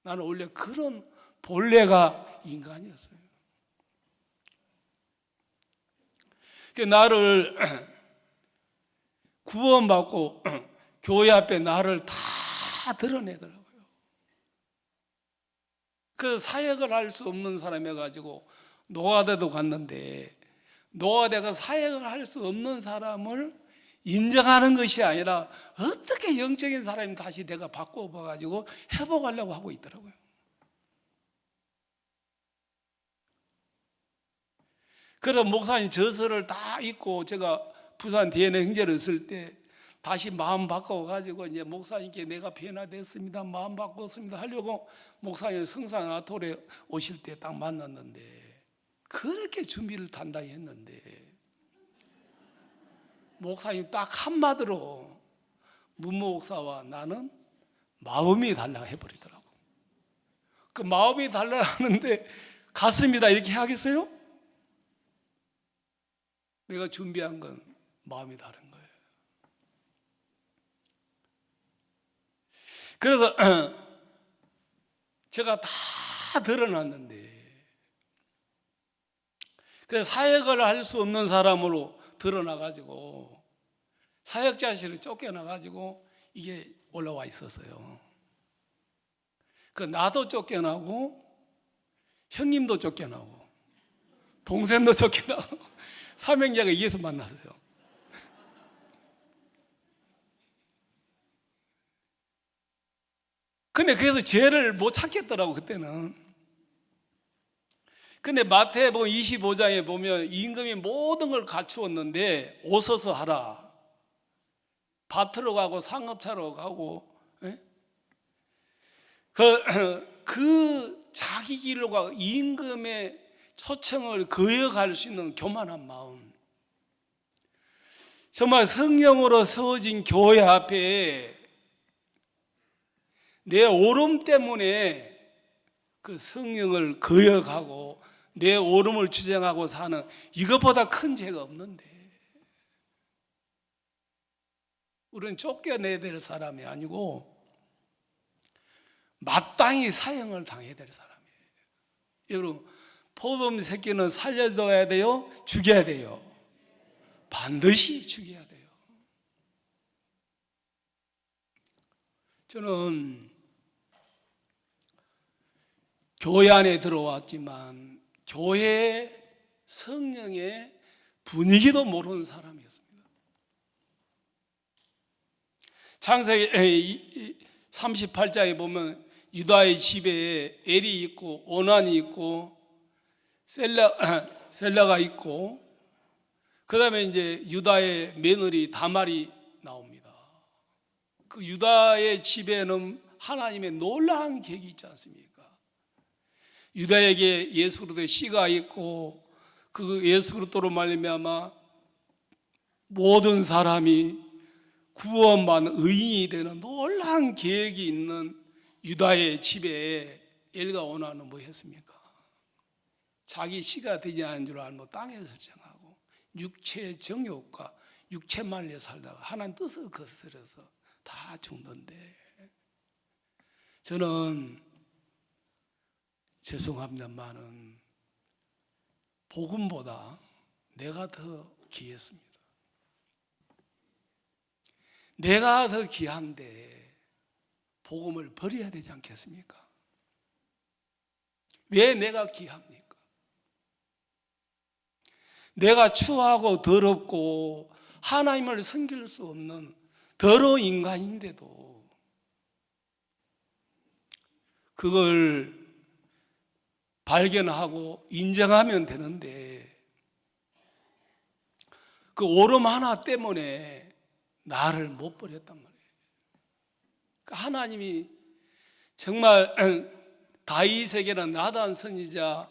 나는 원래 그런 본래가 인간이었어요. 나를 구원받고 교회 앞에 나를 다 드러내더라고요. 그 사역을 할 수 없는 사람이 가지고 노아대도 갔는데 노아대가 사역을 할 수 없는 사람을 인정하는 것이 아니라 어떻게 영적인 사람이 다시 내가 바꿔봐가지고 회복하려고 하고 있더라고요. 그래서 목사님 저서를 다 읽고 제가 부산 DNA 형제를 쓸 때 다시 마음 바꿔가지고 이제 목사님께 내가 변화됐습니다. 마음 바꿨습니다. 하려고 목사님 성산 아톨에 오실 때 딱 만났는데 그렇게 준비를 단단히 했는데 목사님 딱 한마디로 문모 목사와 나는 마음이 달라 해버리더라고. 그 마음이 달라 하는데 갔습니다 이렇게 하겠어요? 내가 준비한 건 마음이 다른 거예요. 그래서 제가 다 드러났는데 그래서 사역을 할 수 없는 사람으로 드러나가지고 사역자실을 쫓겨나가지고 이게 올라와 있었어요. 그 나도 쫓겨나고 형님도 쫓겨나고 동생도 쫓겨나고 삼형제가 이에서 만났어요. 근데 그래서 죄를 못 찾겠더라고 그때는. 근데 마태복음 25장에 보면 임금이 모든 걸 갖추었는데 오서서 하라. 밭으로 가고 상업차로 가고 그 자기 길로 가고 임금의 초청을 거역할 수 있는 교만한 마음. 정말 성령으로 세워진 교회 앞에 내 오름 때문에 그 성령을 거역하고 내 오름을 주장하고 사는 이것보다 큰 죄가 없는데 우리는 쫓겨내야 될 사람이 아니고 마땅히 사형을 당해야 될 사람이에요. 여러분 포범 새끼는 살려둬야 돼요? 죽여야 돼요? 반드시 죽여야 돼요. 저는 교회 안에 들어왔지만 교회에 성령의 분위기도 모르는 사람이었습니다. 창세기 38장에 보면 유다의 집에 엘이 있고 오난이 있고 셀라가 있고, 그 다음에 이제 유다의 며느리 다말이 나옵니다. 그 유다의 집에는 하나님의 놀라운 계획이 있지 않습니까? 유다에게 예수 그리스도의 씨가 있고, 그 예수 그리스도로 말미암아 모든 사람이 구원받는 의인이 되는 놀라운 계획이 있는 유다의 집에 엘과 오난은 뭐 했습니까? 자기 씨가 되지 않은 줄 알고 땅에서 정하고 육체의 정욕과 육체만을 살다가 하나님 뜻을 거스려서 다 죽는데, 저는 죄송합니다만은 복음보다 내가 더 귀했습니다. 내가 더 귀한데 복음을 버려야 되지 않겠습니까? 왜 내가 귀합니까? 내가 추하고 더럽고 하나님을 섬길 수 없는 더러운 인간인데도 그걸 발견하고 인정하면 되는데, 그 오름 하나 때문에 나를 못 버렸단 말이에요. 하나님이 정말 다윗에게는 나단 선지자,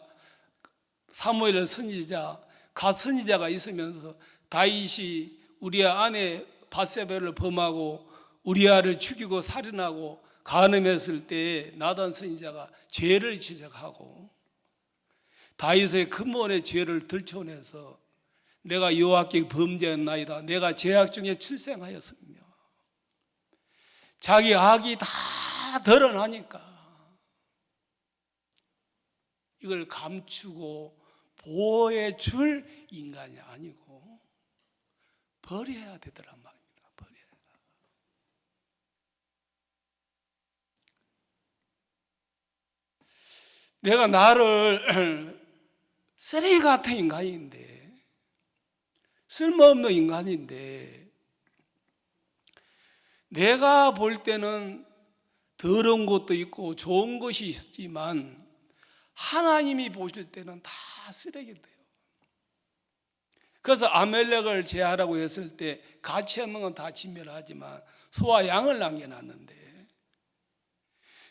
사무엘 선지자, 갓 선지자가 있으면서 다윗이 우리아 아내 밧세바를 범하고 우리아를 죽이고 살인하고 간음했을 때 나단 선지자가 죄를 지적하고 다윗의 근본의 죄를 들춰내서 내가 여호와께 범죄했나이다, 내가 죄악 중에 출생하였으며, 자기 악이 다 드러나니까 이걸 감추고 보호해 줄 인간이 아니고 버려야 되더란 말입니다. 버려야. 내가 나를 쓰레기 같은 인간인데, 쓸모없는 인간인데, 내가 볼 때는 더러운 것도 있고 좋은 것이 있지만 하나님이 보실 때는 다 쓰레기돼요. 그래서 아멜렉을 제하라고 했을 때 가치 없는 건 다 진멸하지만 소와 양을 남겨놨는데,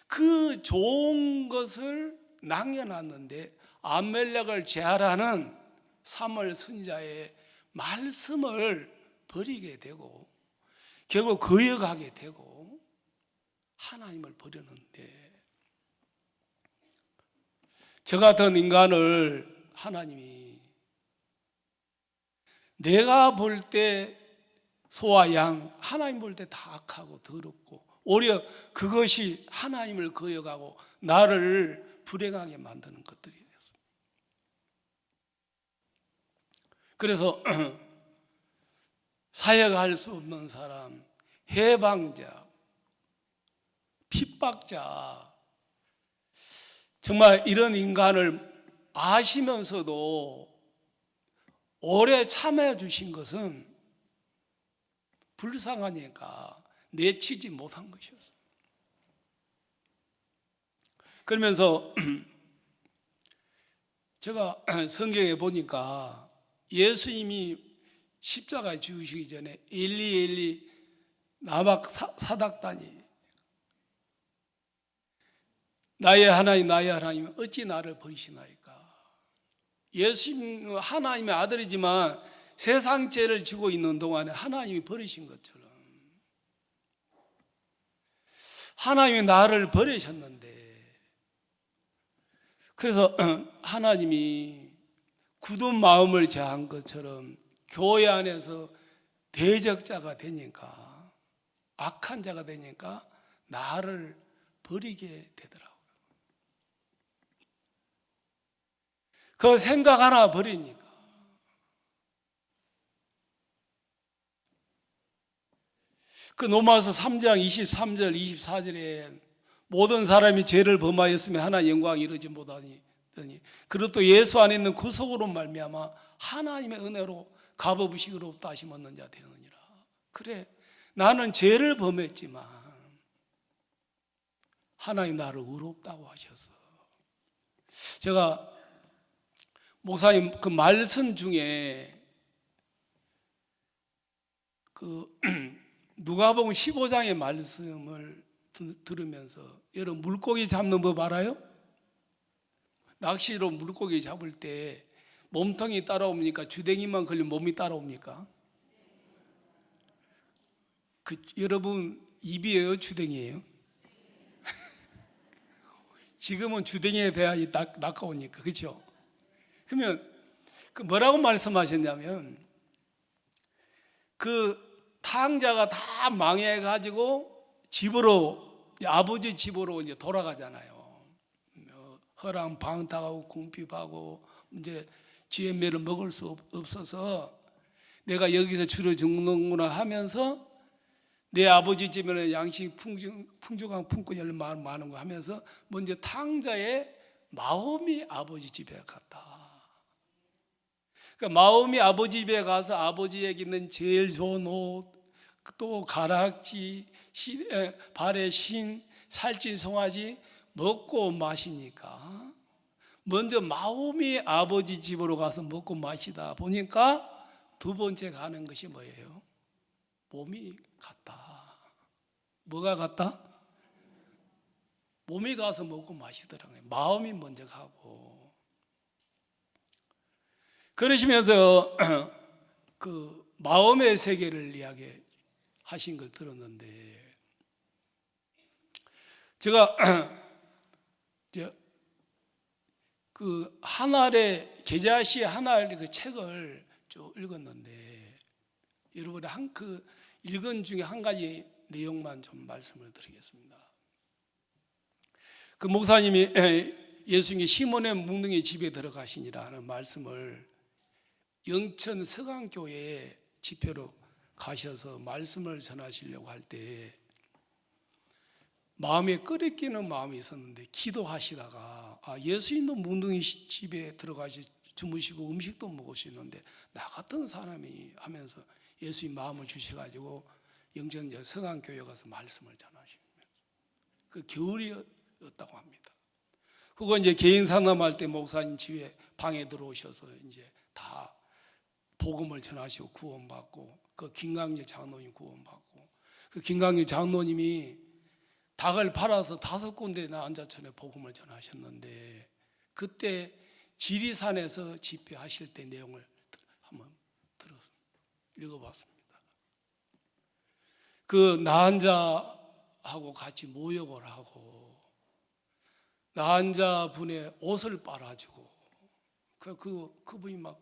그 좋은 것을 남겨놨는데 아멜렉을 제하라는 사무엘 선지자의 말씀을 버리게 되고 결국 거역하게 되고 하나님을 버렸는데, 저 같은 인간을 하나님이 내가 볼 때 소와 양, 하나님 볼 때 다 악하고 더럽고 오히려 그것이 하나님을 거역하고 나를 불행하게 만드는 것들이 됐습니다. 그래서 사역할 수 없는 사람, 해방자, 핍박자, 정말 이런 인간을 아시면서도 오래 참아 주신 것은 불쌍하니까 내치지 못한 것이었어요. 그러면서 제가 성경에 보니까 예수님이 십자가에 죽으시기 전에 엘리 엘리 나박 사닥다니, 나의 하나님 나의 하나님 어찌 나를 버리시나이까. 예수님 하나님의 아들이지만 세상 죄를 지고 있는 동안에 하나님이 버리신 것처럼 하나님이 나를 버리셨는데, 그래서 하나님이 굳은 마음을 제한 것처럼 교회 안에서 대적자가 되니까, 악한 자가 되니까 나를 버리게 되더라고요. 그 생각 하나 버리니까. 그 로마서 3장 23절 24절에 모든 사람이 죄를 범하였으면 하나님의 영광이 이루지 못하니 그리고 또 예수 안에 있는 구속으로 말미암아 하나님의 은혜로 값없이 의롭다 하심 얻는 자 되느니라. 그래, 나는 죄를 범했지만 하나님 나를 의롭다고 하셔서. 제가 목사님 그 말씀 중에 그 누가복음 15장의 말씀을 들으면서, 여러분 물고기 잡는 법 알아요? 낚시로 물고기 잡을 때 몸통이 따라옵니까? 주댕이만 걸리면 몸이 따라옵니까? 여러분 입이에요? 주댕이에요? 지금은 주댕이에 대하여 낚아오니까, 그렇죠? 그러면 그 뭐라고 말씀하셨냐면, 그 탕자가 다 망해가지고 집으로, 아버지 집으로 이제 돌아가잖아요. 허랑 방탕하고 궁핍하고 이제 지혜매를 먹을 수 없어서 내가 여기서 주로 죽는구나 하면서, 내 아버지 집에는 양식 풍족한 품꾼이 얼마나 많은 거 하면서 먼저 탕자의 마음이 아버지 집에 갔다. 그러니까 마음이 아버지 집에 가서 아버지에게 있는 제일 좋은 옷, 또 가락지, 발에 신, 살찐 송아지 먹고 마시니까 먼저 마음이 아버지 집으로 가서 먹고 마시다 보니까 두 번째 가는 것이 뭐예요? 몸이 갔다. 뭐가 갔다? 몸이 가서 먹고 마시더라고요. 마음이 먼저 가고. 그러시면서 그 마음의 세계를 이야기하신 걸 들었는데, 제가 그 한알의 계자시 한알 그 책을 쭉 읽었는데, 여러분이 그 읽은 중에 한 가지 내용만 좀 말씀을 드리겠습니다. 그 목사님이 예수님이 시몬의 묵능이 집에 들어가시니라 하는 말씀을 영천 서강교회 집회로 가셔서 말씀을 전하시려고 할 때 마음에 끓이끼는 마음이 있었는데, 기도하시다가 예수님도 묵능이 집에 들어가시 주무시고 음식도 먹으시는데 나 같은 사람이 하면서 예수님 마음을 주셔가지고 영천 서강교회 가서 말씀을 전하시면서, 그 겨울이었다고 합니다. 그거 이제 개인 상담할 때 목사님 집에 방에 들어오셔서 이제 다 복음을 전하시고 구원받고, 그 김강재 장로님 구원받고, 그 김강재 장로님이 닭을 팔아서 5군데 안자촌에 복음을 전하셨는데, 그때 지리산에서 집회하실 때 내용을 한번 읽어봤습니다. 그 나한자하고 같이 모욕을 하고 나한자 분의 옷을 빨아주고, 그분이 막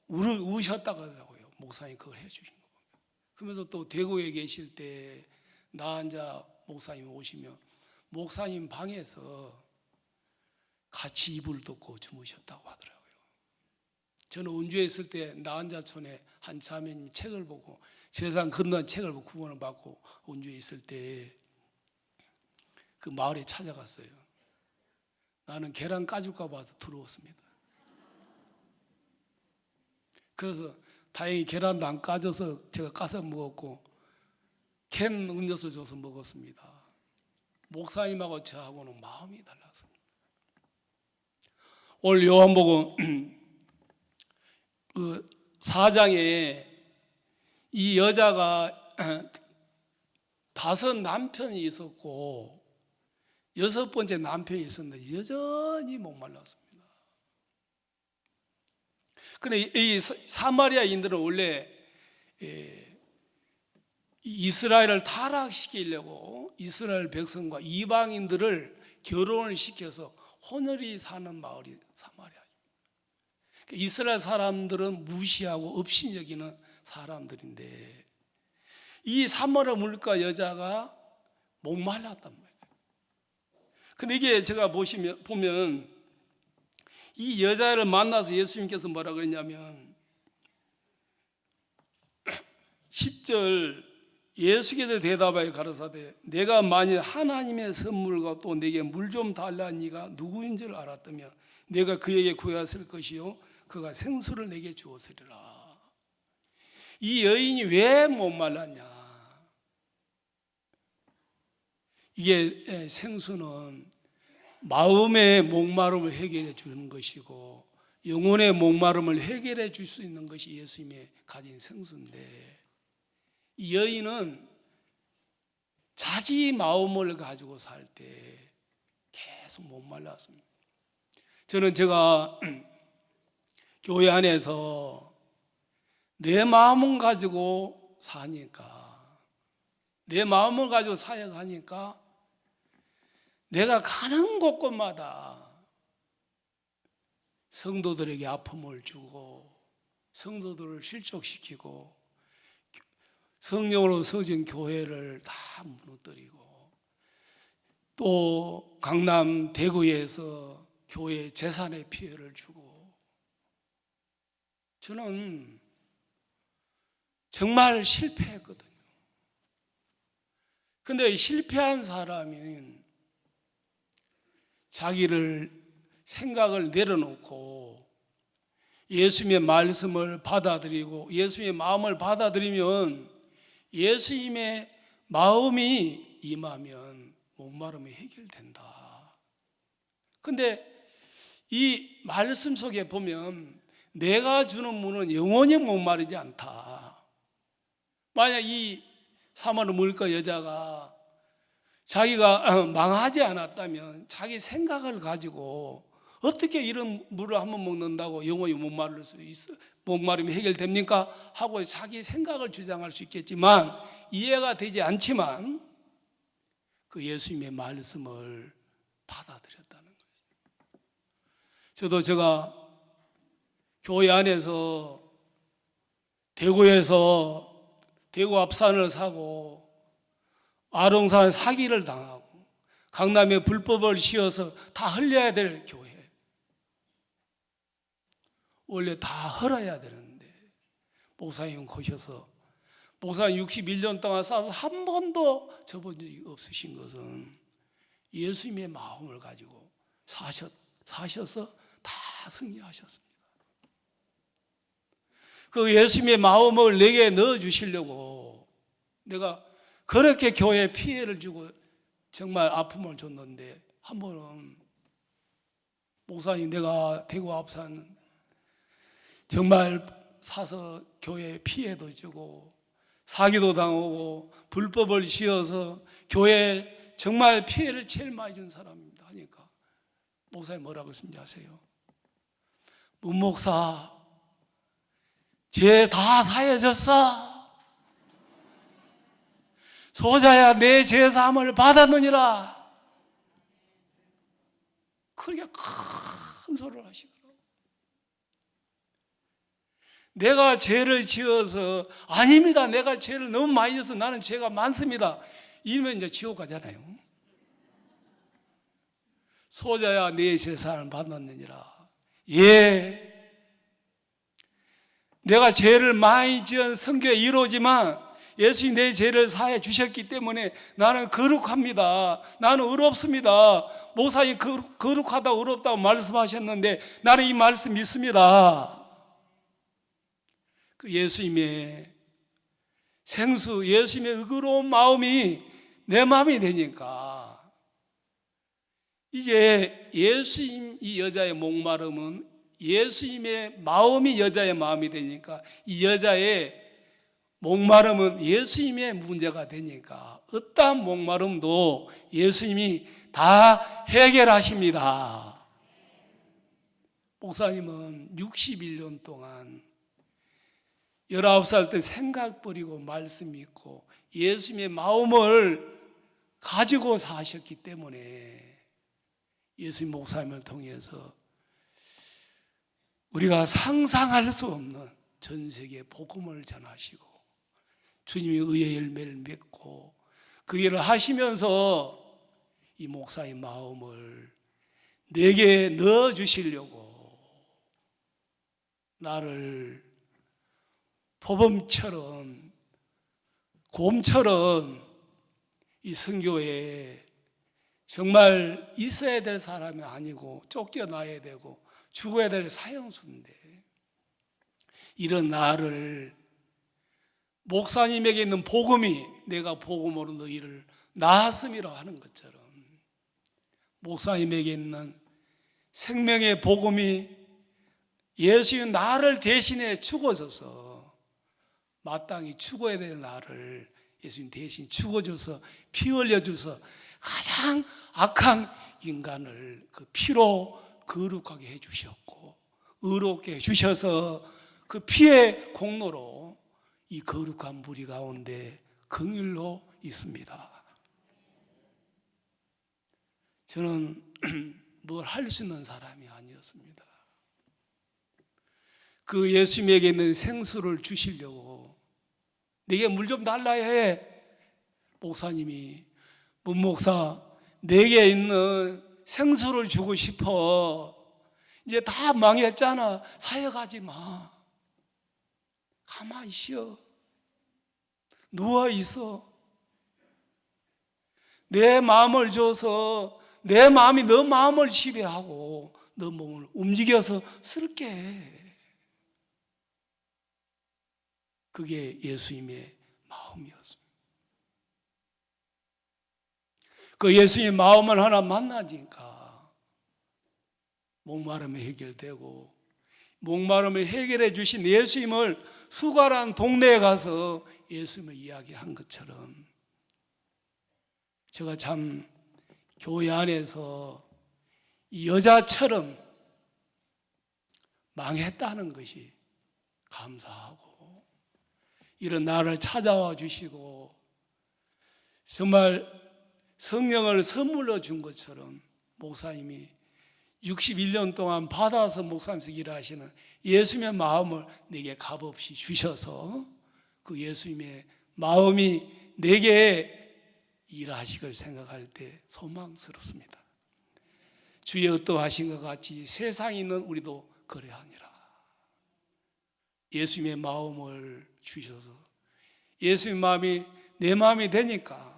우셨다고 하더라고요. 목사님 그걸 해주신 거. 그러면서 또 대구에 계실 때 나한자 목사님 오시면 목사님 방에서 같이 이불 덮고 주무셨다고 하더라고요. 저는 운주에 있을 때 나한자촌에 한 자매님 책을 보고, 세상 건너는 책을 보고 구원을 받고 운주에 있을 때 그 마을에 찾아갔어요. 나는 계란 까줄까 봐서 두려웠습니다. 그래서 다행히 계란도 안 까줘서 제가 까서 먹었고 캔 음료수 줘서 먹었습니다. 목사님하고 저하고는 마음이 달랐습니다. 오늘 요한복음 그 4장에 이 여자가 5 남편이 있었고 6번째 남편이 있었는데 여전히 목말랐습니다. 근데 이 사마리아인들은 원래 이스라엘을 타락시키려고 이스라엘 백성과 이방인들을 결혼을 시켜서 혼혈이 사는 마을이 사마리아입니다. 이스라엘 사람들은 무시하고 없이 여기는 사람들인데, 이 사마리아 물가 여자가 목말랐단 말이에요. 근데 이게 제가 보면 이 여자를 만나서 예수님께서 뭐라 그랬냐면 10절 예수께서 대답하여 가라사대 내가 만일 하나님의 선물과 또 내게 물 좀 달라는 이가 누구인 줄 알았다며 내가 그에게 구하였을 것이요 그가 생수를 내게 주었으리라. 이 여인이 왜 목말랐냐? 이게 생수는 마음의 목마름을 해결해 주는 것이고 영혼의 목마름을 해결해 줄 수 있는 것이 예수님의 가진 생수인데, 이 여인은 자기 마음을 가지고 살 때 계속 목말랐습니다. 저는 제가 교회 안에서 내 마음을 가지고 사니까, 내 마음을 가지고 사역하니까 내가 가는 곳곳마다 성도들에게 아픔을 주고 성도들을 실족시키고 성령으로 서진 교회를 다 무너뜨리고 또 강남 대구에서 교회 재산에 피해를 주고, 저는 정말 실패했거든요. 근데 실패한 사람은 자기를 생각을 내려놓고 예수님의 말씀을 받아들이고 예수님의 마음을 받아들이면 예수님의 마음이 임하면 목마름이 해결된다. 근데 이 말씀 속에 보면 내가 주는 물은 영원히 목마르지 않다. 만약 이 사마리 물가 여자가 자기가 망하지 않았다면 자기 생각을 가지고 어떻게 이런 물을 한번 먹는다고 영원히 목마를 수 있어, 목마름이 해결됩니까? 하고 자기 생각을 주장할 수 있겠지만 이해가 되지 않지만 그 예수님의 말씀을 받아들였다는 거예요. 저도 제가 교회 안에서 대구에서 대구 앞산을 사고 아롱산 사기를 당하고 강남에 불법을 씌워서 다 흘려야 될 교회, 원래 다 헐어야 되는데 목사님 오셔서 목사님 61년 동안 싸서 한 번도 접은 적이 없으신 것은 예수님의 마음을 가지고 사셔서 다 승리하셨습니다. 그 예수님의 마음을 내게 넣어주시려고 내가 그렇게 교회에 피해를 주고 정말 아픔을 줬는데, 한 번은 목사님 내가 대구 앞산 정말 사서 교회에 피해도 주고 사기도 당하고 불법을 씌워서 교회에 정말 피해를 제일 많이 준 사람입니다 하니까 목사님 뭐라고 했는지 아세요? 문 목사, 죄 다 사해졌어. 소자야 내 제사함을 받았느니라. 그렇게 큰 소리를 하시더라고요. 내가 죄를 지어서 아닙니다, 내가 죄를 너무 많이 져서 나는 죄가 많습니다, 이러면 이제 지옥 가잖아요. 소자야 내 제사함을 받았느니라. 예, 내가 죄를 많이 지은 성교에 이루어지만 예수님이 내 죄를 사해 주셨기 때문에 나는 거룩합니다, 나는 의롭습니다. 목사님 거룩하다고 의롭다고 말씀하셨는데 나는 이 말씀 믿습니다. 그 예수님의 생수, 예수님의 의로운 마음이 내 마음이 되니까 이제 예수님, 이 여자의 목마름은 예수님의 마음이 여자의 마음이 되니까 이 여자의 목마름은 예수님의 문제가 되니까 어떠한 목마름도 예수님이 다 해결하십니다. 목사님은 61년 동안 19살 때 생각 버리고 말씀 믿고 예수님의 마음을 가지고 사셨기 때문에 예수님 목사님을 통해서 우리가 상상할 수 없는 전 세계에 복음을 전하시고 주님이 의의 열매를 맺고 그 일을 하시면서 이 목사의 마음을 내게 넣어주시려고 나를 포범처럼 곰처럼 이 선교에 정말 있어야 될 사람이 아니고 쫓겨나야 되고 죽어야 될 사형수인데 이런 나를 목사님에게 있는 복음이 내가 복음으로 너희를 낳았음이라 하는 것처럼 목사님에게 있는 생명의 복음이 예수의 나를 대신해 죽어져서 마땅히 죽어야 될 나를 예수님 대신 죽어줘서 피 흘려줘서 가장 악한 인간을 그 피로 거룩하게 해주셨고 의롭게 해주셔서 그 피의 공로로 이 거룩한 무리 가운데 긍휼로 있습니다. 저는 뭘 할 수 있는 사람이 아니었습니다. 그 예수님에게 있는 생수를 주시려고 내게 물 좀 달라 해. 목사님이 문목사 내게 있는 생수를 주고 싶어. 이제 다 망했잖아. 사역하지 마. 가만히 쉬어. 누워 있어. 내 마음을 줘서 내 마음이 너 마음을 지배하고 너 몸을 움직여서 쓸게 해. 그게 예수님의 마음이었습니다. 그 예수님의 마음을 하나 만나니까 목마름이 해결되고 목마름을 해결해 주신 예수님을 수가란 동네에 가서 예수님을 이야기한 것처럼 제가 참 교회 안에서 이 여자처럼 망했다는 것이 감사하고 이런 나를 찾아와 주시고 정말 성령을 선물로 준 것처럼 목사님이 61년 동안 받아서 목사님께서 일하시는 예수님의 마음을 내게 값없이 주셔서 그 예수님의 마음이 내게 일하시길 생각할 때 소망스럽습니다. 주의 어떠하신 것 같이 세상에 있는 우리도 그래하니라. 예수님의 마음을 주셔서 예수님의 마음이 내 마음이 되니까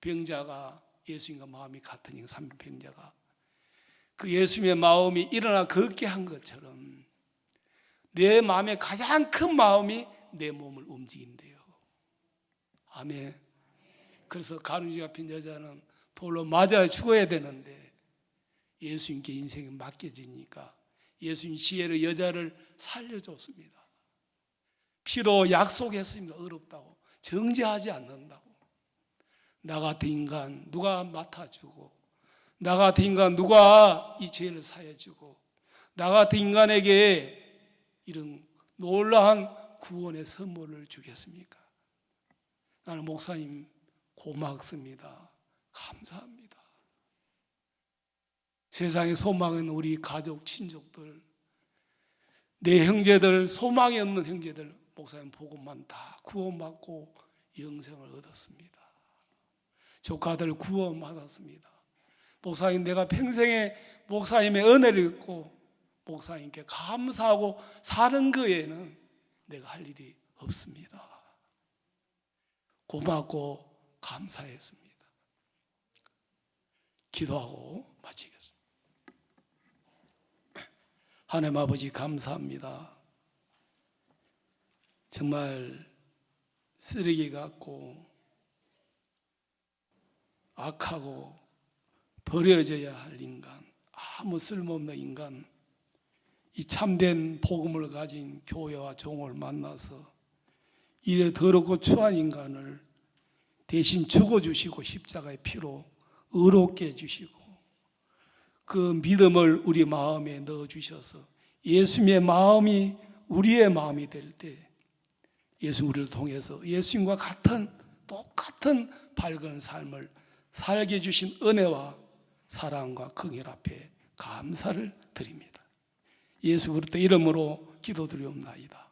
병자가 예수님과 마음이 같으니까 삼병자가 그 예수님의 마음이 일어나 걷게 한 것처럼 내 마음의 가장 큰 마음이 내 몸을 움직인대요. 아멘. 그래서 가누지 잡힌 여자는 돌로 맞아 죽어야 되는데 예수님께 인생이 맡겨지니까 예수님 지혜로 여자를 살려줬습니다. 피로 약속했습니다. 어렵다고 정죄하지 않는다고. 나 같은 인간 누가 맡아주고 나 같은 인간 누가 이 죄를 사해주고 나 같은 인간에게 이런 놀라운 구원의 선물을 주겠습니까? 나는 목사님 고맙습니다. 감사합니다. 세상에 소망 있는 우리 가족, 친족들, 내 형제들, 소망이 없는 형제들 목사님 복음만 다 구원받고 영생을 얻었습니다. 조카들 구원받았습니다. 목사님 내가 평생에 목사님의 은혜를 얻고 목사님께 감사하고 사는 그 외에는 내가 할 일이 없습니다. 고맙고 감사했습니다. 기도하고 마치겠습니다. 하나님 아버지 감사합니다. 정말 쓰레기 같고 악하고 버려져야 할 인간, 아무 쓸모없는 인간, 이 참된 복음을 가진 교회와 종을 만나서 이래 더럽고 추한 인간을 대신 죽어주시고 십자가의 피로 의롭게 해주시고 그 믿음을 우리 마음에 넣어주셔서 예수님의 마음이 우리의 마음이 될 때 예수 우리를 통해서 예수님과 같은 똑같은 밝은 삶을 살게 해주신 은혜와 사랑과 긍휼 앞에 감사를 드립니다. 예수 그리스도 이름으로 기도드리옵나이다.